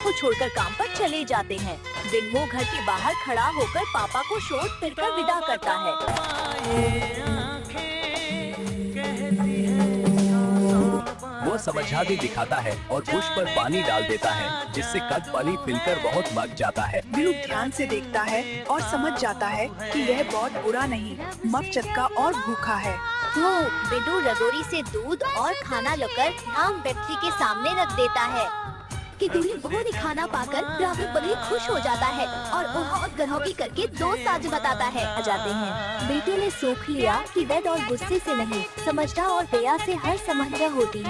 को छोड़कर काम पर चले जाते हैं। बिन्मो घर के बाहर खड़ा होकर पापा को शोट फिरकर विदा करता है। वो समझदारी दिखाता है और बुश पर पानी डाल देता है, जिससे कद पानी पिलकर बहुत मर जाता है। ब्लू ध्यान से देखता है और समझ जाता है कि यह बहुत बुरा नहीं, मक चक्का और भूखा है। वो बिडू रजोरी से दूध और खाना लेकर राम बैटरी के सामने रख देता है कि दूरी बहुत ही खाना पाकर राहुल बड़े ही खुश हो जाता है और बहुत गनौती करके 2 साज बताता है। आ जाते हैं। बेटे ने सोच लिया कि वेद और गुस्से से नहीं, समझदार और दया से हर समस्या होती है।